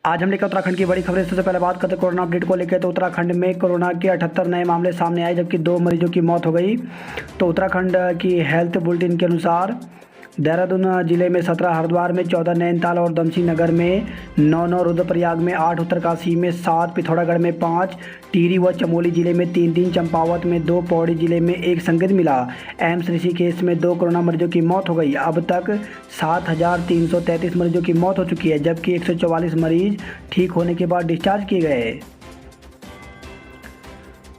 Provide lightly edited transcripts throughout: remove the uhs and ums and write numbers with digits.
आज हम लेकर उत्तराखंड की बड़ी खबरें। सबसे पहले बात करते हैं कोरोना अपडेट को लेकर। तो उत्तराखंड में कोरोना के 78 नए मामले सामने आए, जबकि 2 मरीजों की मौत हो गई। तो उत्तराखंड की हेल्थ बुलेटिन के अनुसार देहरादून जिले में 17, हरिद्वार में 14, नैनीताल और दमसी नगर में 9, रुद्रप्रयाग में 8, उत्तरकाशी में 7, पिथौरागढ़ में 5, टिहरी व चमोली जिले में 3, चंपावत में 2, पौड़ी जिले में 1 संक्रमित मिला। एम्स ऋषिकेश में 2 कोरोना मरीजों की मौत हो गई। अब तक 7,333 मरीजों की मौत हो चुकी है, जबकि 144 मरीज ठीक होने के बाद डिस्चार्ज किए गए।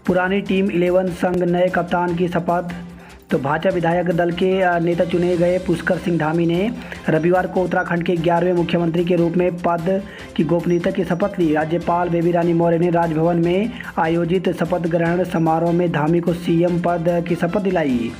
पुरानी टीम 11 संग नए कप्तान की शपथ। तो भाजपा विधायक दल के नेता चुने गए पुष्कर सिंह धामी ने रविवार को उत्तराखंड के 11वें मुख्यमंत्री के रूप में पद की गोपनीयता की शपथ ली। राज्यपाल बेबी रानी मौर्य ने राजभवन में आयोजित शपथ ग्रहण समारोह में धामी को सीएम पद की शपथ दिलाई।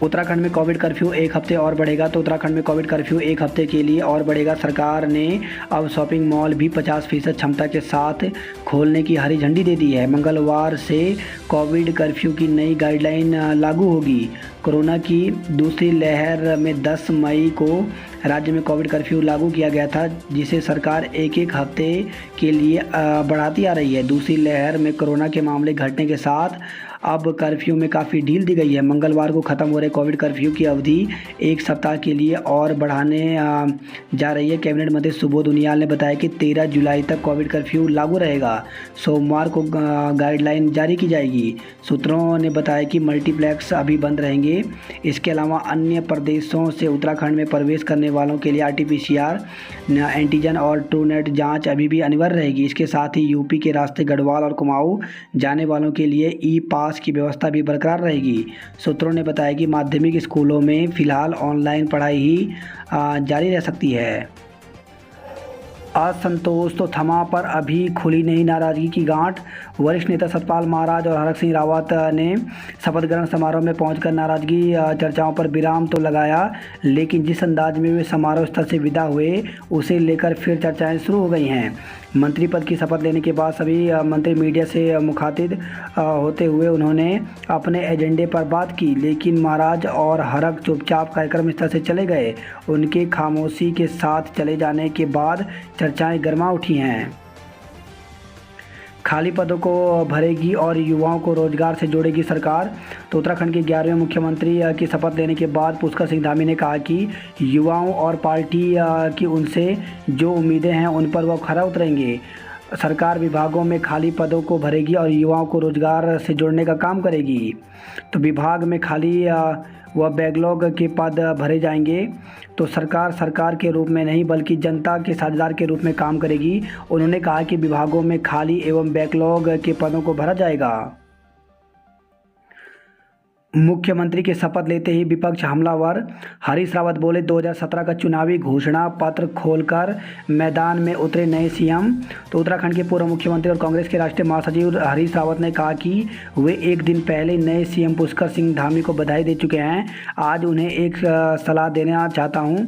उत्तराखंड में कोविड कर्फ्यू 1 हफ्ते और बढ़ेगा। तो उत्तराखंड में कोविड कर्फ्यू 1 हफ्ते के लिए और बढ़ेगा। सरकार ने अब शॉपिंग मॉल भी 50% क्षमता के साथ खोलने की हरी झंडी दे दी है। मंगलवार से कोविड कर्फ्यू की नई गाइडलाइन लागू होगी। कोरोना की दूसरी लहर में 10 मई को राज्य में कोविड कर्फ्यू लागू किया गया था, जिसे सरकार एक हफ्ते के लिए बढ़ाती आ रही है। दूसरी लहर में कोरोना के मामले घटने के साथ अब कर्फ्यू में काफ़ी ढील दी गई है। मंगलवार को ख़त्म हो रहे कोविड कर्फ्यू की अवधि 1 सप्ताह के लिए और बढ़ाने जा रही है। कैबिनेट मंत्री सुबोध उनियाल ने बताया कि 13 जुलाई तक कोविड कर्फ्यू लागू रहेगा। सोमवार को गाइडलाइन जारी की जाएगी। सूत्रों ने बताया कि मल्टीप्लेक्स अभी बंद रहेंगे। इसके अलावा अन्य प्रदेशों से उत्तराखंड में प्रवेश करने वालों के लिए RT-PCR, एंटीजन और ट्रूनेट जाँच अभी भी अनिवार्य रहेगी। इसके साथ ही यूपी के रास्ते गढ़वाल और कुमाऊँ जाने वालों के लिए ई-पास की व्यवस्था भी बरकरार रहेगी। सूत्रों ने बताया कि माध्यमिक स्कूलों में फिलहाल ऑनलाइन पढ़ाई ही जारी रह सकती है। असंतोष तो थमा, पर अभी खुली नहीं नाराजगी की गांठ। वरिष्ठ नेता सतपाल महाराज और हरक सिंह रावत ने शपथ ग्रहण समारोह में पहुंचकर नाराजगी चर्चाओं पर विराम तो लगाया, लेकिन जिस अंदाज में वे समारोह स्थल से विदा हुए, उसे लेकर फिर चर्चाएं शुरू हो गई हैं। मंत्री पद की शपथ लेने के बाद सभी मंत्री मीडिया से मुखातिब होते हुए उन्होंने अपने एजेंडे पर बात की, लेकिन महाराज और हरक चुपचाप कार्यक्रम स्थल से चले गए। उनके खामोशी के साथ चले जाने के बाद चर्चाएं गर्मा उठी हैं। खाली पदों को भरेगी और युवाओं को रोजगार से जोड़ेगी सरकार। तो उत्तराखंड के 11वें मुख्यमंत्री की शपथ लेने के बाद पुष्कर सिंह धामी ने कहा कि युवाओं और पार्टी की उनसे जो उम्मीदें हैं उन पर वह खरा उतरेंगे। सरकार विभागों में खाली पदों को भरेगी और युवाओं को रोजगार से जोड़ने का काम करेगी। तो विभाग में खाली व बैकलॉग के पद भरे जाएंगे। तो सरकार के रूप में नहीं बल्कि जनता के साझेदार के रूप में काम करेगी। उन्होंने कहा कि विभागों में खाली एवं बैकलॉग के पदों को भरा जाएगा। मुख्यमंत्री के शपथ लेते ही विपक्ष हमलावर। हरीश रावत बोले 2017 का चुनावी घोषणा पत्र खोलकर मैदान में उतरे नए सीएम। तो उत्तराखंड के पूर्व मुख्यमंत्री और कांग्रेस के राष्ट्रीय महासचिव हरीश रावत ने कहा कि वे एक दिन पहले नए सीएम पुष्कर सिंह धामी को बधाई दे चुके हैं। आज उन्हें एक सलाह देना चाहता हूं।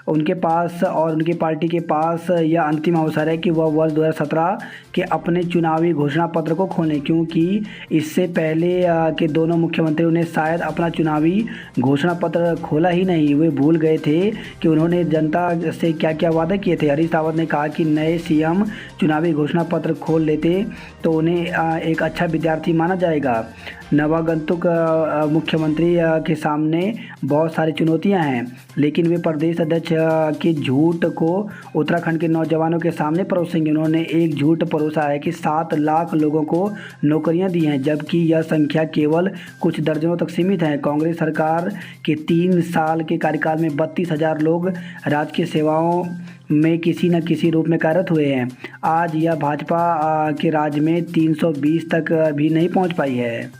उनके पास और उनकी पार्टी के पास यह अंतिम अवसर है कि वह वर्ष 2017 के अपने चुनावी घोषणा पत्र को खोलें, क्योंकि इससे पहले के दोनों मुख्यमंत्रियों ने शायद अपना चुनावी घोषणा पत्र खोला ही नहीं। वे भूल गए थे कि उन्होंने जनता से क्या क्या वादे किए थे। हरीश रावत ने कहा कि नए सीएम चुनावी घोषणा पत्र खोल लेते तो उन्हें एक अच्छा विद्यार्थी माना जाएगा। नवागंतुक मुख्यमंत्री के सामने बहुत सारी चुनौतियां हैं, लेकिन वे प्रदेश अध्यक्ष के झूठ को उत्तराखंड के नौजवानों के सामने परोसेंगे। उन्होंने एक झूठ परोसा है कि 7 लाख लोगों को नौकरियां दी हैं, जबकि यह संख्या केवल कुछ दर्जनों तक सीमित है। कांग्रेस सरकार के 3 साल के कार्यकाल में 32,000 लोग राजकीय सेवाओं में किसी न किसी रूप में कार्यरत हुए हैं। आज यह भाजपा के राज में 320 तक भी नहीं पहुंच पाई है।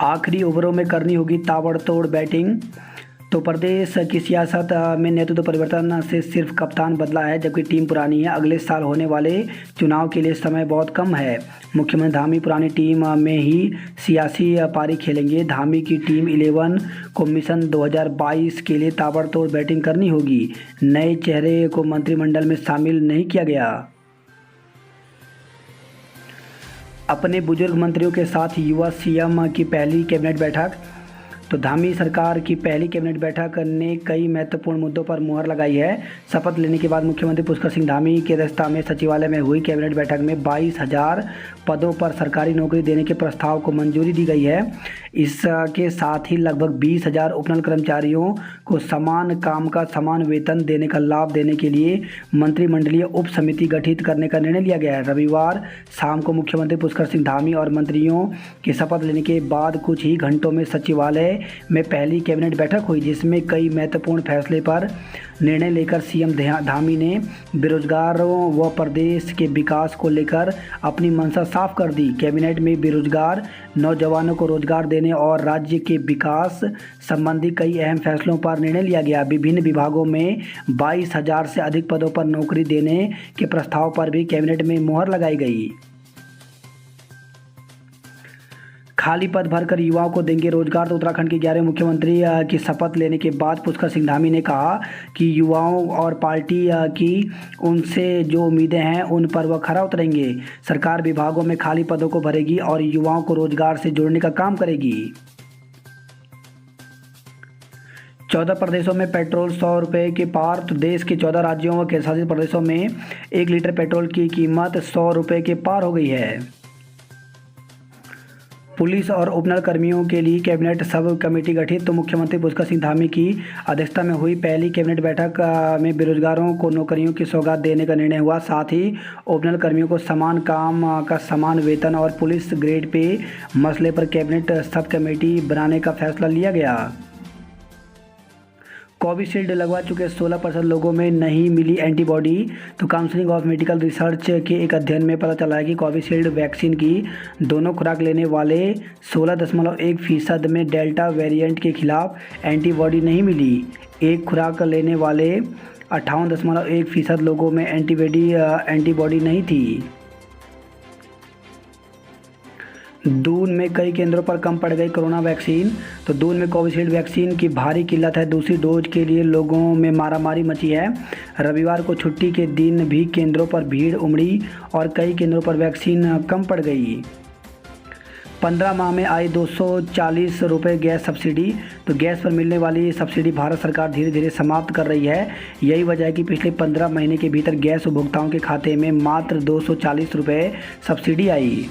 आखिरी ओवरों में करनी होगी ताबड़तोड़ बैटिंग। तो प्रदेश की सियासत में नेतृत्व परिवर्तन से सिर्फ कप्तान बदला है, जबकि टीम पुरानी है। अगले साल होने वाले चुनाव के लिए समय बहुत कम है। मुख्यमंत्री धामी पुरानी टीम में ही सियासी पारी खेलेंगे। धामी की टीम 11 को मिशन 2022 के लिए ताबड़तोड़ बैटिंग करनी होगी। नए चेहरे को मंत्रिमंडल में शामिल नहीं किया गया। अपने बुजुर्ग मंत्रियों के साथ युवा सीएम की पहली कैबिनेट बैठक। तो धामी सरकार की पहली कैबिनेट बैठक ने कई महत्वपूर्ण मुद्दों पर मुहर लगाई है। शपथ लेने के बाद मुख्यमंत्री पुष्कर सिंह धामी की अध्यक्षता में सचिवालय में हुई कैबिनेट बैठक में 22,000 पदों पर सरकारी नौकरी देने के प्रस्ताव को मंजूरी दी गई है। इसके साथ ही लगभग 20,000 उपनल कर्मचारियों को समान काम का समान वेतन देने का लाभ देने के लिए मंत्रिमंडलीय उप समिति गठित करने का निर्णय लिया गया है। रविवार शाम को मुख्यमंत्री पुष्कर सिंह धामी और मंत्रियों के शपथ लेने के बाद कुछ ही घंटों में सचिवालय में पहली कैबिनेट बैठक हुई, जिसमें कई महत्वपूर्ण फैसले पर निर्णय लेकर सीएम धामी ने बेरोजगारों व प्रदेश के विकास को लेकर अपनी मंशा साफ कर दी। कैबिनेट में बेरोजगार नौजवानों को रोजगार देने और राज्य के विकास संबंधी कई अहम फैसलों पर निर्णय लिया गया। विभिन्न विभागों में 22,000 से अधिक पदों पर नौकरी देने के प्रस्ताव पर भी कैबिनेट में मुहर लगाई गई। खाली पद भरकर युवाओं को देंगे रोजगार। तो उत्तराखंड के 11वें मुख्यमंत्री की शपथ लेने के बाद पुष्कर सिंह धामी ने कहा कि युवाओं और पार्टी की उनसे जो उम्मीदें हैं उन पर वह खरा उतरेंगे। सरकार विभागों में खाली पदों को भरेगी और युवाओं को रोजगार से जोड़ने का काम करेगी। 14 प्रदेशों में पेट्रोल 100 रुपये के पार। तो देश के 14 राज्यों व केंद्रशासित प्रदेशों में 1 लीटर पेट्रोल की कीमत 100 रुपये के पार हो गई है। पुलिस और उपनल कर्मियों के लिए कैबिनेट सब कमेटी गठित। तो मुख्यमंत्री पुष्कर सिंह धामी की अध्यक्षता में हुई पहली कैबिनेट बैठक में बेरोजगारों को नौकरियों की सौगात देने का निर्णय हुआ। साथ ही उपनल कर्मियों को समान काम का समान वेतन और पुलिस ग्रेड पे मसले पर कैबिनेट सब कमेटी बनाने का फैसला लिया गया। कोविशील्ड लगवा चुके 16% लोगों में नहीं मिली एंटीबॉडी। तो काउंसिल ऑफ मेडिकल रिसर्च के एक अध्ययन में पता चला है कि कोविशील्ड वैक्सीन की दोनों खुराक लेने वाले 16.1% में डेल्टा वेरिएंट के खिलाफ एंटीबॉडी नहीं मिली। एक खुराक लेने वाले 58.1% लोगों में एंटीबॉडी नहीं थी। दून में कई केंद्रों पर कम पड़ गई कोरोना वैक्सीन। तो दून में कोविशील्ड वैक्सीन की भारी किल्लत है। दूसरी डोज के लिए लोगों में मारामारी मची है। रविवार को छुट्टी के दिन भी केंद्रों पर भीड़ उमड़ी और कई केंद्रों पर वैक्सीन कम पड़ गई। 15 माह में आई 240 रुपये गैस सब्सिडी। तो गैस पर मिलने वाली सब्सिडी भारत सरकार धीरे धीरे समाप्त कर रही है। यही वजह है कि पिछले 15 महीने के भीतर गैस उपभोक्ताओं के खाते में मात्र 240 रुपये सब्सिडी आई।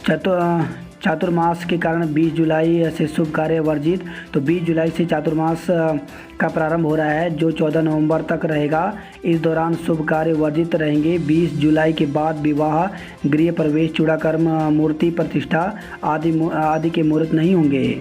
चातुर्मास के कारण 20 जुलाई से शुभ कार्य वर्जित। तो 20 जुलाई से चातुर्मास का प्रारंभ हो रहा है जो 14 नवंबर तक रहेगा। इस दौरान शुभ कार्य वर्जित रहेंगे। 20 जुलाई के बाद विवाह, गृह प्रवेश, चूड़ाकर्म, मूर्ति प्रतिष्ठा आदि के मुहूर्त नहीं होंगे।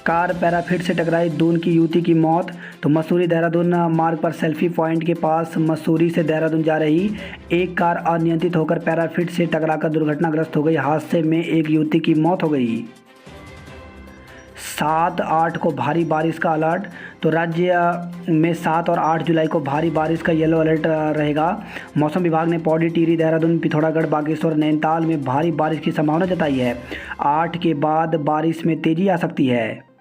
कार पैराफिट से टकराई, दून की युवती की मौत। तो मसूरी देहरादून मार्ग पर सेल्फी पॉइंट के पास मसूरी से देहरादून जा रही एक कार अनियंत्रित होकर पैराफिट से टकराकर दुर्घटनाग्रस्त हो गई। हादसे में एक युवती की मौत हो गई। 7-8 को भारी बारिश का अलर्ट। तो राज्य में 7 और 8 जुलाई को भारी बारिश का येलो अलर्ट रहेगा। मौसम विभाग ने पौड़ी, टिहरी, देहरादून, पिथौरागढ़, बागेश्वर, नैनीताल में भारी बारिश की संभावना जताई है। 8 के बाद बारिश में तेजी आ सकती है।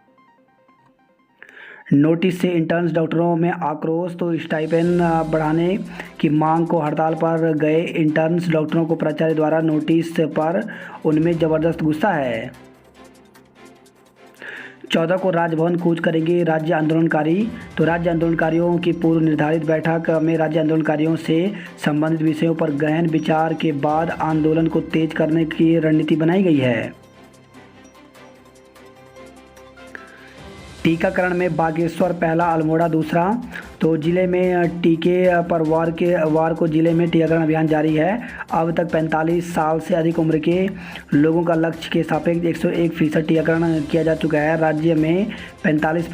नोटिस से इंटर्न्स डॉक्टरों में आक्रोश। तो स्टाइपेंड बढ़ाने की मांग को हड़ताल पर गए इंटर्न्स डॉक्टरों को प्राचार्य द्वारा नोटिस पर उनमें ज़बरदस्त गुस्सा है। 14 को राजभवन कूच करेंगे राज्य आंदोलनकारी। तो राज्य आंदोलनकारियों की पूर्व निर्धारित बैठक में राज्य आंदोलनकारियों से संबंधित विषयों पर गहन विचार के बाद आंदोलन को तेज करने की रणनीति बनाई गई है। टीकाकरण में बागेश्वर पहला, अल्मोड़ा दूसरा। तो जिले में टीके पर वार को जिले में टीकाकरण अभियान जारी है। अब तक 45 साल से अधिक उम्र के लोगों का लक्ष्य के सापेक्ष 101% टीकाकरण किया जा चुका है। राज्य में 45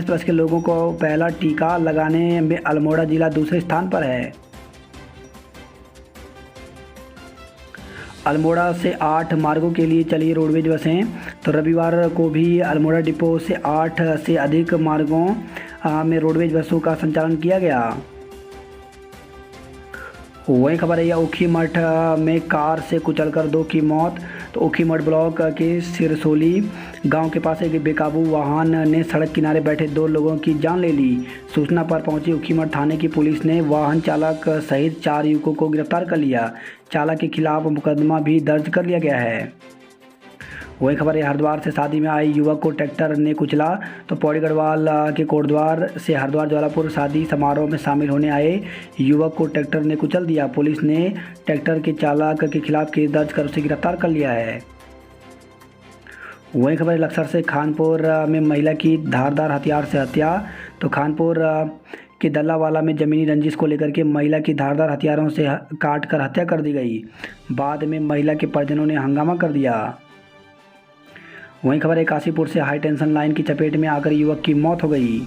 प्लस के लोगों को पहला टीका लगाने में अल्मोड़ा जिला दूसरे स्थान पर है। अल्मोड़ा से 8 मार्गों के लिए चली रोडवेज बसें। तो रविवार को भी अल्मोड़ा डिपो से 8 से अधिक मार्गों में रोडवेज बसों का संचालन किया गया। वही खबर है ऊखीमठ में कार से कुचलकर 2 की मौत। तो ऊखीमठ ब्लॉक के सिरसोली गांव के पास एक बेकाबू वाहन ने सड़क किनारे बैठे 2 लोगों की जान ले ली। सूचना पर पहुंची ऊखीमठ थाने की पुलिस ने वाहन चालक सहित 4 युवकों को गिरफ्तार कर लिया। चालक के खिलाफ मुकदमा भी दर्ज कर लिया गया है। वही खबर है, हरिद्वार से शादी में आए युवक को ट्रैक्टर ने कुचला। तो पौड़ी गढ़वाल के कोटद्वार से हरिद्वार ज्वालापुर शादी समारोह में शामिल होने आए युवक को ट्रैक्टर ने कुचल दिया। पुलिस ने ट्रैक्टर के चालक के खिलाफ केस दर्ज कर उसे गिरफ्तार कर लिया है। वही खबर है, लक्सर से खानपुर में महिला की धारदार हथियार से हत्या। तो खानपुर के दल्लावाला में ज़मीनी रंजिश को लेकर के महिला की धारदार हथियारों से काट कर हत्या कर दी गई। बाद में महिला के परिजनों ने हंगामा कर दिया। वहीं खबर है, काशीपुर से हाई टेंशन लाइन की चपेट में आकर युवक की मौत हो गई।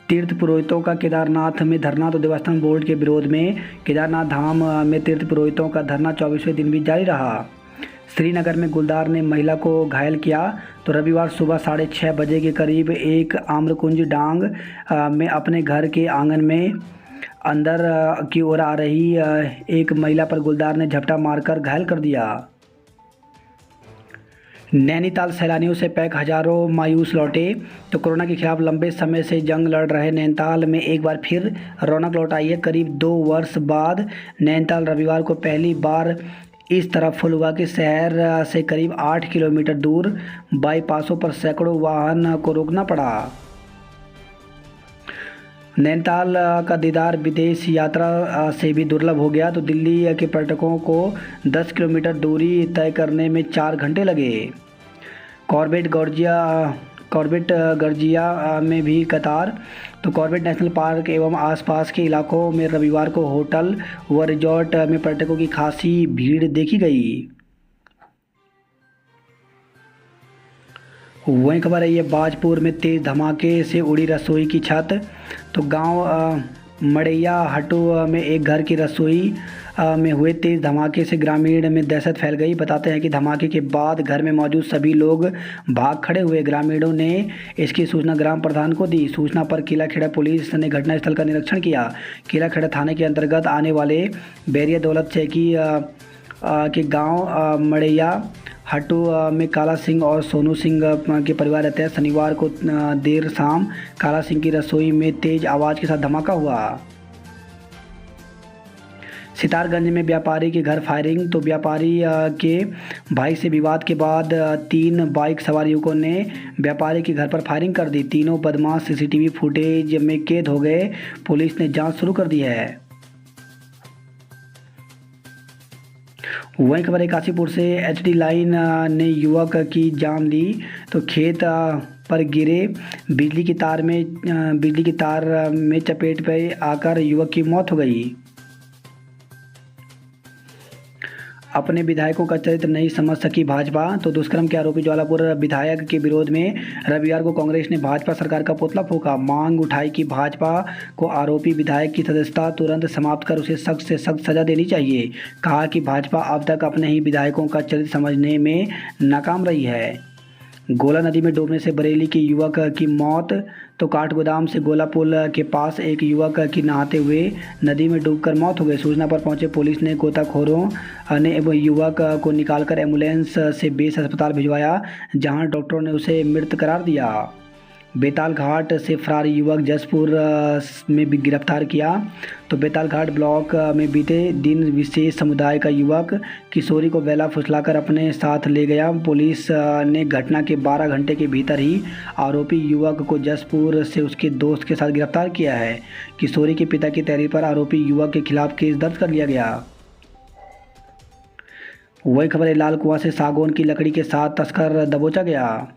तीर्थ पुरोहितों का केदारनाथ में धरना। तो देवस्थान बोर्ड के विरोध में केदारनाथ धाम में तीर्थ पुरोहितों का धरना 24वें दिन भी जारी रहा। श्रीनगर में गुलदार ने महिला को घायल किया। तो रविवार सुबह 6:30 बजे के करीब एक आम्रकुंज डांग में अपने घर के आंगन में अंदर की ओर आ रही एक महिला पर गुलदार ने झपटा मारकर घायल कर दिया। नैनीताल सैलानियों से पैक हजारों मायूस लौटे। तो कोरोना के खिलाफ लंबे समय से जंग लड़ रहे नैनीताल में एक बार फिर रौनक लौट आई है। करीब 2 वर्ष बाद नैनीताल रविवार को पहली बार इस तरह फुल हुआ कि शहर से करीब 8 किलोमीटर दूर बाईपासों पर सैकड़ों वाहन को रोकना पड़ा। नैनीताल का दीदार विदेश यात्रा से भी दुर्लभ हो गया। तो दिल्ली के पर्यटकों को 10 किलोमीटर दूरी तय करने में 4 घंटे लगे। कॉर्बेट गर्जिया में भी कतार। तो कॉर्बेट नेशनल पार्क एवं आसपास के इलाकों में रविवार को होटल व रिजॉर्ट में पर्यटकों की खासी भीड़ देखी गई। वहीं खबर है, ये बाजपुर में तेज धमाके से उड़ी रसोई की छत। तो गांव मड़ैया हटू में एक घर की रसोई में हुए तेज धमाके से ग्रामीण में दहशत फैल गई। बताते हैं कि धमाके के बाद घर में मौजूद सभी लोग भाग खड़े हुए। ग्रामीणों ने इसकी सूचना ग्राम प्रधान को दी। सूचना पर किलाखेड़ा पुलिस ने घटनास्थल का निरीक्षण किया। किलाखेड़ा थाने के अंतर्गत आने वाले बैरिया दौलत चैकी के गांव मड़ैया हट्टू में काला सिंह और सोनू सिंह के परिवार रहते हैं। शनिवार को देर शाम काला सिंह की रसोई में तेज आवाज़ के साथ धमाका हुआ। सितारगंज में व्यापारी के घर फायरिंग। तो व्यापारी के भाई से विवाद के बाद 3 बाइक सवार युवकों ने व्यापारी के घर पर फायरिंग कर दी। तीनों बदमाश सीसीटीवी फुटेज में कैद हो गए। पुलिस ने जांच शुरू कर दी है। वहीं खबर है, काशीपुर से एचडी लाइन ने युवक की जान ली। तो खेत पर गिरे बिजली की तार में चपेट पे आकर युवक की मौत हो गई। अपने विधायकों का चरित्र नहीं समझ सकी भाजपा। तो दुष्कर्म के आरोपी ज्वालापुर विधायक के विरोध में रविवार को कांग्रेस ने भाजपा सरकार का पुतला फूंका। मांग उठाई कि भाजपा को आरोपी विधायक की सदस्यता तुरंत समाप्त कर उसे सख्त से सख्त सजा देनी चाहिए। कहा कि भाजपा अब तक अपने ही विधायकों का चरित्र समझने में नाकाम रही है। गोला नदी में डूबने से बरेली के युवक की मौत। तो काठगोदाम से गोला पुल के पास एक युवक की नहाते हुए नदी में डूबकर मौत हो गई। सूचना पर पहुंचे पुलिस ने गोताखोरों ने युवक को निकालकर एम्बुलेंस से बेस अस्पताल भिजवाया, जहां डॉक्टरों ने उसे मृत करार दिया। बेताल घाट से फरार युवक जसपुर में भी गिरफ्तार किया। तो बेताल घाट ब्लॉक में बीते दिन विशेष समुदाय का युवक किशोरी को बेला फुसलाकर अपने साथ ले गया। पुलिस ने घटना के 12 घंटे के भीतर ही आरोपी युवक को जसपुर से उसके दोस्त के साथ गिरफ्तार किया है। किशोरी के पिता की तहरीर पर आरोपी युवक के खिलाफ केस दर्ज कर लिया गया। वही खबर है, लाल कुआं से सागौन की लकड़ी के साथ तस्कर दबोचा गया।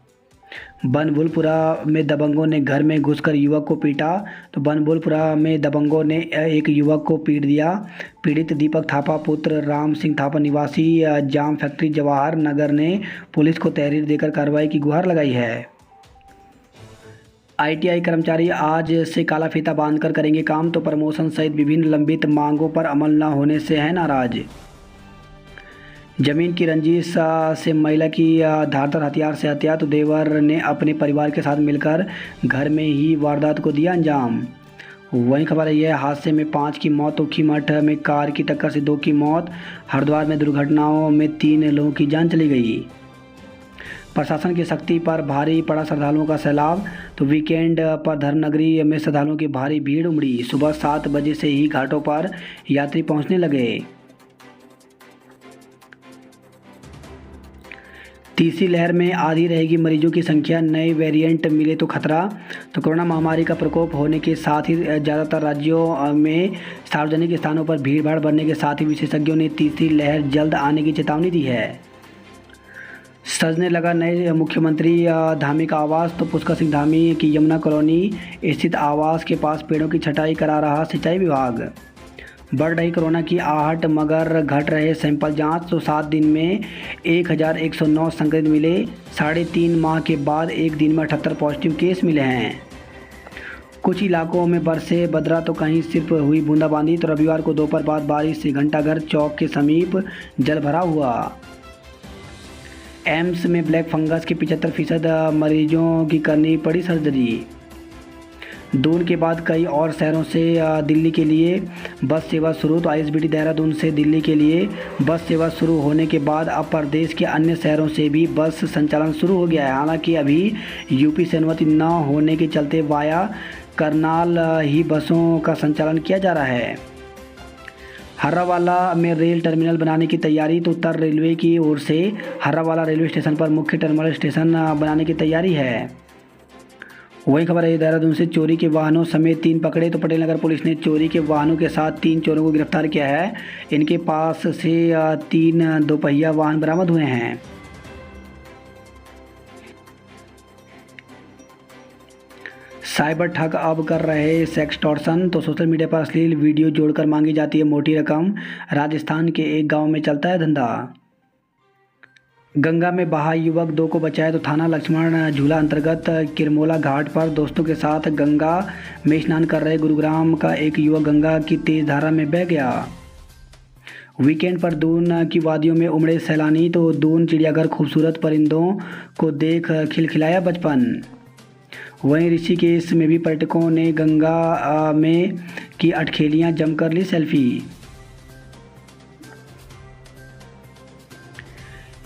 बनभुलपुरा में दबंगों ने घर में घुसकर युवक को पीटा। तो बनभुलपुरा में दबंगों ने एक युवक को पीट दिया। पीड़ित दीपक थापा पुत्र राम सिंह थापा निवासी जाम फैक्ट्री जवाहर नगर ने पुलिस को तहरीर देकर कार्रवाई की गुहार लगाई है। आईटीआई कर्मचारी आज से काला फीता बांधकर करेंगे काम। तो प्रमोशन सहित विभिन्न लंबित मांगों पर अमल न होने से है नाराज। जमीन की रंजिश से महिला की धारदार हथियार से हत्या। तो देवर ने अपने परिवार के साथ मिलकर घर में ही वारदात को दिया अंजाम। वहीं खबर है यह हादसे में 5 की मौत, ऊखीमठ में कार की टक्कर से 2 की मौत, हरिद्वार में दुर्घटनाओं में 3 लोगों की जान चली गई। प्रशासन की सख्ती पर भारी पड़ा श्रद्धालुओं का सैलाब। तो वीकेंड पर धर्मनगरी में श्रद्धालुओं की भारी भीड़ उमड़ी। सुबह 7 बजे से ही घाटों पर यात्री पहुंचने लगे। तीसरी लहर में आधी रहेगी मरीजों की संख्या, नए वेरिएंट मिले तो खतरा। तो कोरोना महामारी का प्रकोप होने के साथ ही ज़्यादातर राज्यों में सार्वजनिक स्थानों पर भीड़भाड़ बढ़ने के साथ ही विशेषज्ञों ने तीसरी लहर जल्द आने की चेतावनी दी है। सजने लगा नए मुख्यमंत्री धामी का आवास। तो पुष्कर सिंह धामी की यमुना कॉलोनी स्थित आवास के पास पेड़ों की छटाई करा रहा सिंचाई विभाग। बढ़ रही कोरोना की आहट मगर घट रहे सैंपल जांच। तो 7 दिन में 1109 संक्रमित मिले। 3.5 माह के बाद एक दिन में 78 पॉजिटिव केस मिले हैं। कुछ इलाकों में बरसे बदरा तो कहीं सिर्फ हुई बूंदाबांदी। तो रविवार को दोपहर बाद बारिश से घंटाघर चौक के समीप जल भरा हुआ। एम्स में ब्लैक फंगस के 75% मरीजों की करनी पड़ी सर्जरी। दून के बाद कई और शहरों से दिल्ली के लिए बस सेवा शुरू। तो आईएसबीटी देहरादून से दिल्ली के लिए बस सेवा शुरू होने के बाद अब प्रदेश के अन्य शहरों से भी बस संचालन शुरू हो गया है। हालांकि अभी यूपी से अनुमति न होने के चलते वाया करनाल ही बसों का संचालन किया जा रहा है। हर्रावाला में रेल टर्मिनल बनाने की तैयारी। तो उत्तर रेलवे की ओर से हर्रावाला रेलवे स्टेशन पर मुख्य टर्मिनल स्टेशन बनाने की तैयारी है। वही खबर है देहरादून से चोरी के वाहनों समेत 3 पकड़े। तो पटेल नगर पुलिस ने चोरी के वाहनों के साथ 3 चोरों को गिरफ्तार किया है। इनके पास से 3 दोपहिया वाहन बरामद हुए हैं। साइबर ठग अब कर रहे सेक्सटॉर्शन। तो सोशल मीडिया पर अश्लील वीडियो जोड़कर मांगी जाती है मोटी रकम। राजस्थान के एक गांव में चलता है धंधा। गंगा में बहा युवक 2 को बचाए। तो थाना लक्ष्मण झूला अंतर्गत किरमोला घाट पर दोस्तों के साथ गंगा में स्नान कर रहे गुरुग्राम का एक युवक गंगा की तेज धारा में बह गया। वीकेंड पर दून की वादियों में उमड़े सैलानी। तो दून चिड़ियाघर खूबसूरत परिंदों को देख खिलखिलाया बचपन। वहीं ऋषिकेश में भी पर्यटकों ने गंगा में की अटखेलियां जमकर ली सेल्फी।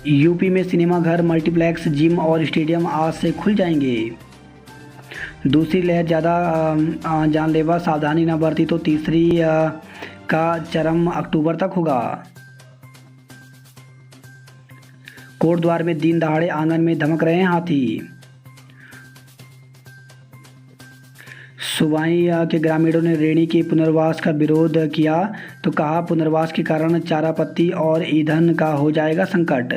यूपी में सिनेमा घर, मल्टीप्लेक्स, जिम और स्टेडियम आज से खुल जाएंगे। दूसरी लहर ज़्यादा जानलेवा, सावधानी न बरती तो तीसरी का चरम अक्टूबर तक होगा। कोटद्वार में दिन दहाड़े आंगन में धमक रहे हैं हाथी। सुबाई के ग्रामीणों ने रेणी के पुनर्वास का विरोध किया। तो कहा पुनर्वास के कारण चारा पत्ती और ईंधन का हो जाएगा संकट।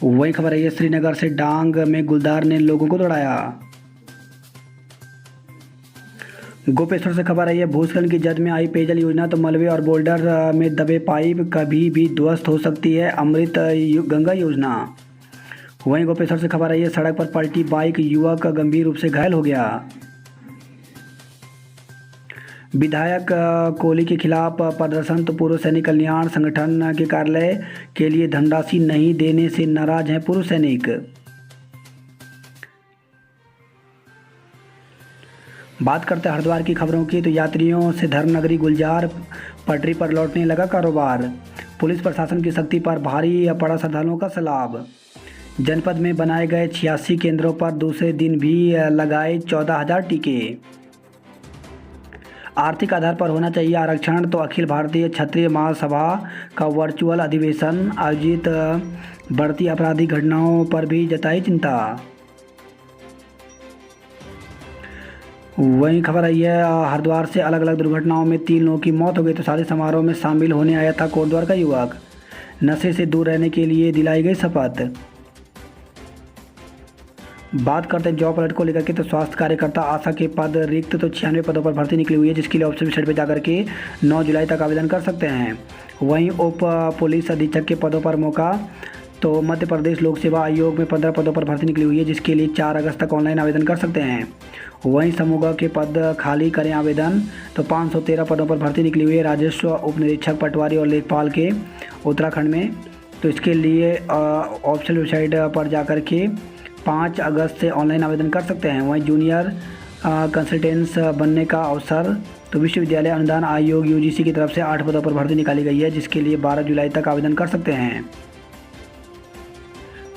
वही खबर है श्रीनगर से डांग में गुलदार ने लोगों को दौड़ाया। गोपेश्वर से खबर है भूस्खलन की जद में आई पेयजल योजना। तो मलबे और बोल्डर में दबे पाइप कभी भी ध्वस्त हो सकती है अमृत गंगा योजना। वहीं गोपेश्वर से खबर है सड़क पर पलटी बाइक, युवक गंभीर रूप से घायल हो गया। विधायक कोहली के खिलाफ प्रदर्शन। तो पूर्व सैनिक कल्याण संगठन के कार्यालय के लिए धनराशि नहीं देने से नाराज हैं पूर्व सैनिक। बात करते हैं हरिद्वार की खबरों की। तो यात्रियों से धर्मनगरी गुलजार पटरी पर लौटने लगा कारोबार। पुलिस प्रशासन की सख्ती पर भारी पड़ा श्रद्धालुओं का सैलाब। जनपद में बनाए गए 86 केंद्रों पर दूसरे दिन भी लगाए 14,000 टीके। आर्थिक आधार पर होना चाहिए आरक्षण। तो अखिल भारतीय क्षत्रिय महासभा का वर्चुअल अधिवेशन आयोजित, बढ़ती आपराधिक घटनाओं पर भी जताई चिंता। वहीं खबर आई है हरिद्वार से अलग अलग दुर्घटनाओं में 3 लोगों की मौत हो गई। तो शादी समारोह में शामिल होने आया था कोटद्वार का युवक। नशे से दूर रहने के लिए दिलाई गई शपथ। बात करते हैं जॉब अलर्ट को लेकर के। तो स्वास्थ्य कार्यकर्ता आशा के पद रिक्त। तो 96 पदों पर भर्ती निकली हुई है, जिसके लिए ऑप्शन वेबसाइट पर जाकर के 9 जुलाई तक आवेदन कर सकते हैं। वहीं उप पुलिस अधीक्षक के पदों पर मौका। तो मध्य प्रदेश लोक सेवा आयोग में 15 पदों पर भर्ती निकली हुई है, जिसके लिए 4 अगस्त तक ऑनलाइन आवेदन कर सकते हैं। वहीं समूह के पद खाली करें आवेदन। तो 513 पदों पर भर्ती निकली हुई है राजस्व उप निरीक्षक, पटवारी और लेखपाल के उत्तराखंड में। तो इसके लिए ऑफिशियल वेबसाइट पर जाकर के 5 अगस्त से ऑनलाइन आवेदन कर सकते हैं। वहीं जूनियर कंसल्टेंट्स बनने का अवसर। तो विश्वविद्यालय अनुदान आयोग यूजीसी की तरफ से 8 पदों पर भर्ती निकाली गई है, जिसके लिए 12 जुलाई तक आवेदन कर सकते हैं।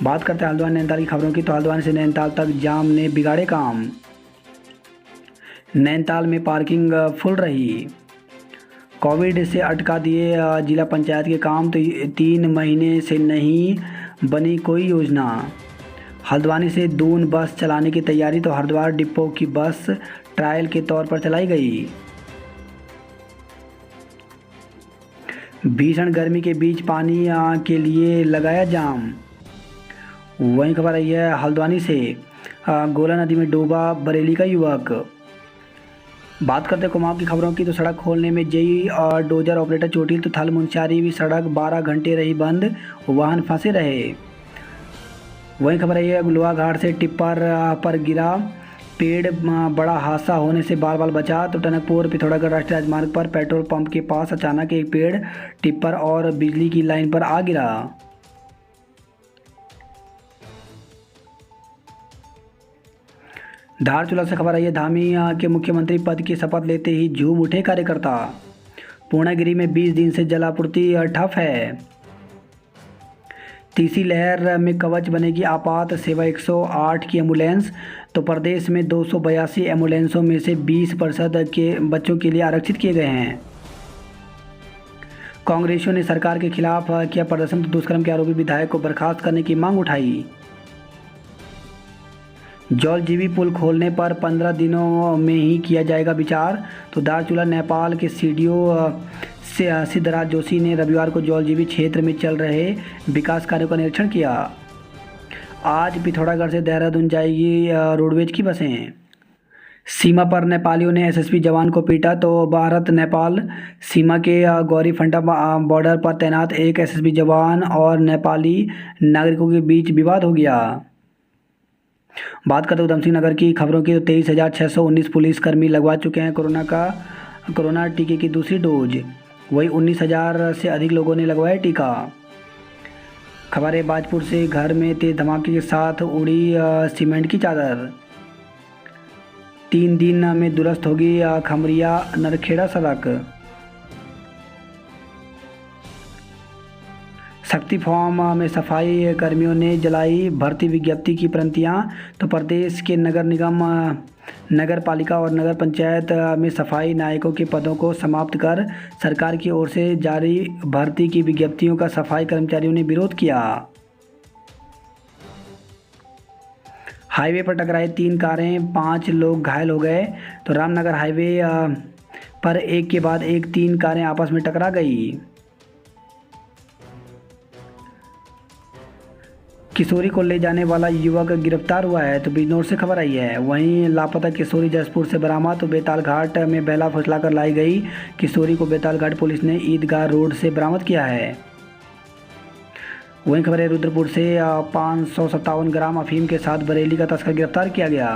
बात करते हैं हल्द्वानी नैनीताल की खबरों की। तो हल्द्वानी से नैनीताल तक जाम ने बिगाड़े काम। नैनीताल में पार्किंग फुल रही। कोविड से अटका दिए जिला पंचायत के काम। तो 3 महीने से नहीं बनी कोई योजना। हल्द्वानी से दून बस चलाने की तैयारी। तो हरिद्वार डिपो की बस ट्रायल के तौर पर चलाई गई। भीषण गर्मी के बीच पानी के लिए लगाया जाम। वहीं खबर आई है हल्द्वानी से गोला नदी में डूबा बरेली का युवक। बात करते हैं कुमाऊं की खबरों की। तो सड़क खोलने में जेई और डोजर ऑपरेटर चोटिल। तो थल मुंशियारी भी सड़क 12 घंटे रही बंद, वाहन फंसे रहे। वहीं खबर आई है गुलवा घाट से टिप्पर पर गिरा पेड़, बड़ा हादसा होने से बाल बाल बचा। तो टनकपुर पिथौरागढ़ राष्ट्रीय राजमार्ग पर पेट्रोल पंप के पास अचानक एक पेड़, टिप्पर और बिजली की लाइन पर आ गिरा। धारचूला से खबर आई है धामी के मुख्यमंत्री पद की शपथ लेते ही झूम उठे कार्यकर्ता। पूर्णागिरी में 20 दिन से जल आपूर्ति ठप है। तीसरी लहर में कवच बनेगी आपात सेवा 108 की एम्बुलेंस। तो प्रदेश में 282 एम्बुलेंसों में से 20% के बच्चों के लिए आरक्षित किए गए हैं। कांग्रेसियों ने सरकार के खिलाफ किया प्रदर्शन। तो दुष्कर्म के आरोपी विधायक को बर्खास्त करने की मांग उठाई। जौलजीबी पुल खोलने पर 15 दिनों में ही किया जाएगा विचार। तो धारचूला नेपाल के सीडीओ सिद्धराज जोशी ने रविवार को जौलजीबी क्षेत्र में चल रहे विकास कार्यों का निरीक्षण किया। आज पिथौरागढ़ से देहरादून जाएगी रोडवेज की बसें। सीमा पर नेपालियों ने एसएसबी जवान को पीटा। तो भारत नेपाल सीमा के गौरीफंटा बॉर्डर पर तैनात एक एसएसबी जवान और नेपाली नागरिकों के बीच विवाद हो गया। बात करते हैं उधमसिंह नगर की खबरों की। तो 23,619 पुलिसकर्मी लगवा चुके हैं कोरोना टीके की दूसरी डोज। वही 19,000 से अधिक लोगों ने लगवाया टीका। खबर है बाजपुर से घर में तेज धमाके के साथ उड़ी सीमेंट की चादर। 3 दिन में दुरुस्त होगी खमरिया नरखेड़ा सड़क। शक्ति फॉर्म में सफाई कर्मियों ने जलाई भर्ती विज्ञप्ति की प्रतियां। तो प्रदेश के नगर निगम, नगर पालिका और नगर पंचायत में सफाई नायकों के पदों को समाप्त कर सरकार की ओर से जारी भर्ती की विज्ञप्तियों का सफाई कर्मचारियों ने विरोध किया। हाईवे पर टकराई 3 कारें, 5 लोग घायल हो गए। तो रामनगर हाईवे पर एक के बाद एक 3 कारें आपस में टकरा गई। किशोरी को ले जाने वाला युवक गिरफ्तार हुआ है। तो बिजनौर से खबर आई है। वहीं लापता किशोरी जसपुर से बरामद। तो बेताल घाट में बेला फुसलाकर लाई गई किशोरी को बेताल घाट पुलिस ने ईदगाह रोड से बरामद किया है। वहीं खबर है रुद्रपुर से 557 ग्राम अफीम के साथ बरेली का तस्कर गिरफ्तार किया गया।